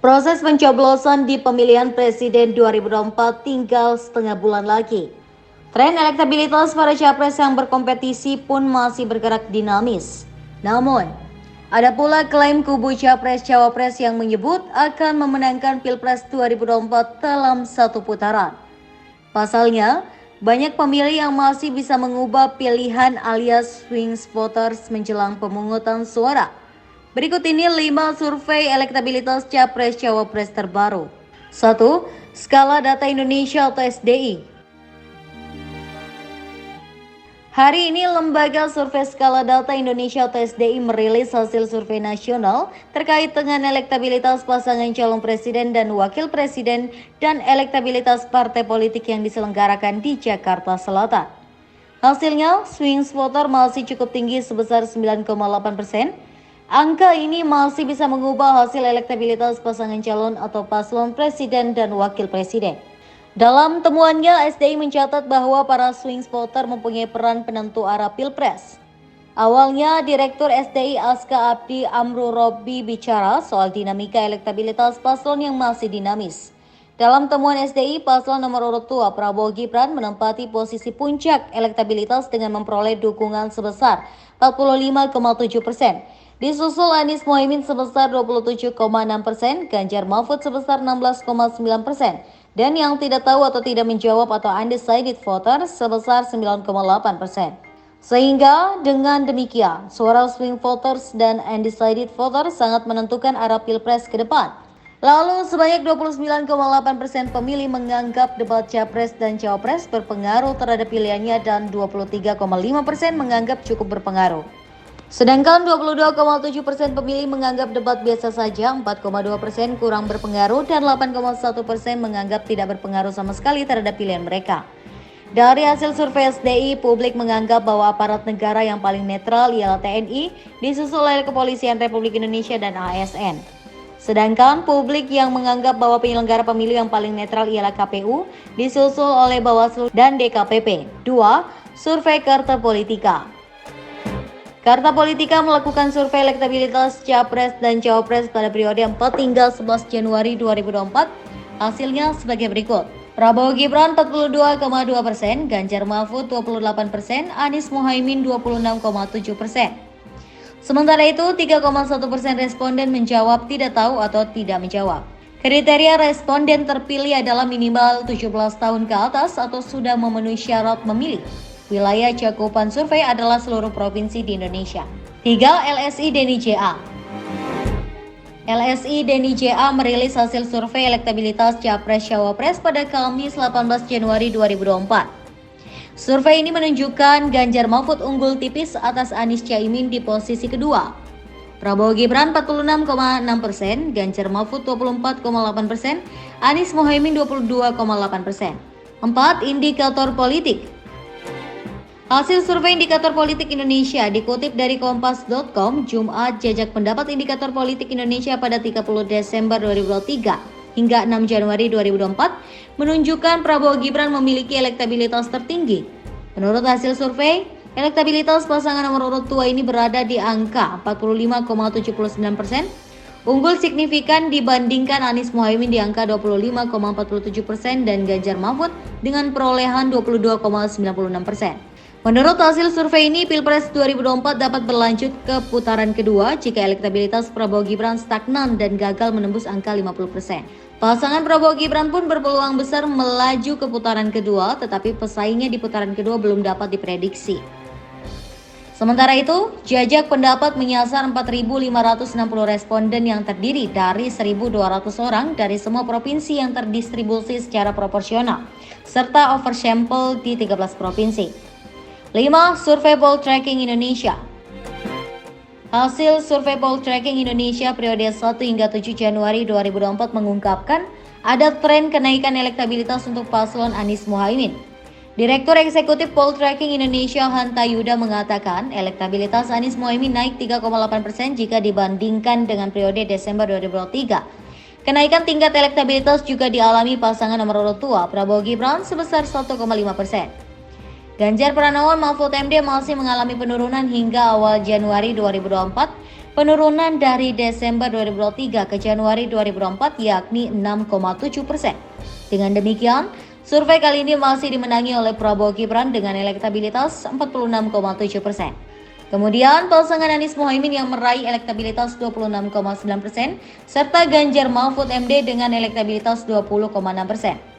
Proses pencoblosan di pemilihan presiden 2024 tinggal setengah bulan lagi. Tren elektabilitas para capres yang berkompetisi pun masih bergerak dinamis. Namun, ada pula klaim kubu capres-cawapres yang menyebut akan memenangkan Pilpres 2024 dalam satu putaran. Pasalnya, banyak pemilih yang masih bisa mengubah pilihan alias swing voters menjelang pemungutan suara. Berikut ini 5 survei elektabilitas capres-cawapres terbaru. 1. Skala Data Indonesia atau SDI. Hari ini Lembaga Survei Skala Data Indonesia atau SDI merilis hasil survei nasional terkait dengan elektabilitas pasangan calon presiden dan wakil presiden dan elektabilitas partai politik yang diselenggarakan di Jakarta Selatan. Hasilnya, swing voter masih cukup tinggi sebesar 9,8%. Angka ini masih bisa mengubah hasil elektabilitas pasangan calon atau paslon presiden dan wakil presiden. Dalam temuannya, SDI mencatat bahwa para swing voter mempunyai peran penentu arah Pilpres. Awalnya, Direktur SDI Aska Abdi Amru Robbi bicara soal dinamika elektabilitas paslon yang masih dinamis. Dalam temuan SDI, paslon nomor urut 2 Prabowo Gibran menempati posisi puncak elektabilitas dengan memperoleh dukungan sebesar 45,7%. Disusul Anies Mohaimin sebesar 27,6%, Ganjar Mahfud sebesar 16,9%, dan yang tidak tahu atau tidak menjawab atau undecided voters sebesar 9,8%. Sehingga dengan demikian, suara swing voters dan undecided voters sangat menentukan arah Pilpres ke depan. Lalu sebanyak 29,8% pemilih menganggap debat capres dan cawapres berpengaruh terhadap pilihannya dan 23,5% menganggap cukup berpengaruh. Sedangkan 22,7% pemilih menganggap debat biasa saja, 4,2% kurang berpengaruh, dan 8,1% menganggap tidak berpengaruh sama sekali terhadap pilihan mereka. Dari hasil survei SDI, publik menganggap bahwa aparat negara yang paling netral ialah TNI, disusul oleh Kepolisian Republik Indonesia dan ASN. Sedangkan publik yang menganggap bahwa penyelenggara pemilu yang paling netral ialah KPU, disusul oleh Bawaslu dan DKPP. 2. Survei Carta Politika. Carta Politika melakukan survei elektabilitas capres dan cawapres pada periode 4 hingga 11 Januari 2024. Hasilnya sebagai berikut. Prabowo Gibran 42,2%, Ganjar Mahfud 28%, Anies Mohaimin 26,7%. Sementara itu, 3,1% responden menjawab tidak tahu atau tidak menjawab. Kriteria responden terpilih adalah minimal 17 tahun ke atas atau sudah memenuhi syarat memilih. Wilayah cakupan survei adalah seluruh provinsi di Indonesia. 3. LSI Denny JA. LSI Denny JA merilis hasil survei elektabilitas Capres-Cawapres pada Kamis 18 Januari 2024. Survei ini menunjukkan Ganjar Mahfud unggul tipis atas Anies Caimin di posisi kedua. Prabowo Gibran 46,6%, Ganjar Mahfud 24,8%, Anies Mohaimin 22,8%. 4. Indikator politik. Hasil survei Indikator Politik Indonesia dikutip dari kompas.com, Jumat, jajak pendapat Indikator Politik Indonesia pada 30 Desember 2023 hingga 6 Januari 2024 menunjukkan Prabowo Gibran memiliki elektabilitas tertinggi. Menurut hasil survei, elektabilitas pasangan nomor urut 2 ini berada di angka 45,79%, unggul signifikan dibandingkan Anies Mohaimin di angka 25,47% dan Ganjar Mahfud dengan perolehan 22,96%. Menurut hasil survei ini, Pilpres 2024 dapat berlanjut ke putaran kedua jika elektabilitas Prabowo Gibran stagnan dan gagal menembus angka 50%. Pasangan Prabowo Gibran pun berpeluang besar melaju ke putaran kedua, tetapi pesaingnya di putaran kedua belum dapat diprediksi. Sementara itu, jajak pendapat menyasar 4.560 responden yang terdiri dari 1.200 orang dari semua provinsi yang terdistribusi secara proporsional, serta oversample di 13 provinsi. 5. Survei Poll Tracking Indonesia. Hasil survei Poll Tracking Indonesia periode 1 hingga 7 Januari 2024 mengungkapkan ada tren kenaikan elektabilitas untuk paslon Anies Mohaimin. Direktur Eksekutif Poll Tracking Indonesia Hanta Yuda mengatakan elektabilitas Anies Mohaimin naik 3,8% jika dibandingkan dengan periode Desember 2023. Kenaikan tingkat elektabilitas juga dialami pasangan nomor urut 2 Prabowo Gibran sebesar 1,5%. Ganjar Pranowo Mahfud MD masih mengalami penurunan hingga awal Januari 2024 penurunan dari Desember 2023 ke Januari 2024 yakni 6,7%. Dengan demikian, survei kali ini masih dimenangi oleh Prabowo Gibran dengan elektabilitas 46,7%. Kemudian pasangan Anies Mohaimin yang meraih elektabilitas 26,9% serta Ganjar Mahfud MD dengan elektabilitas 20,6%.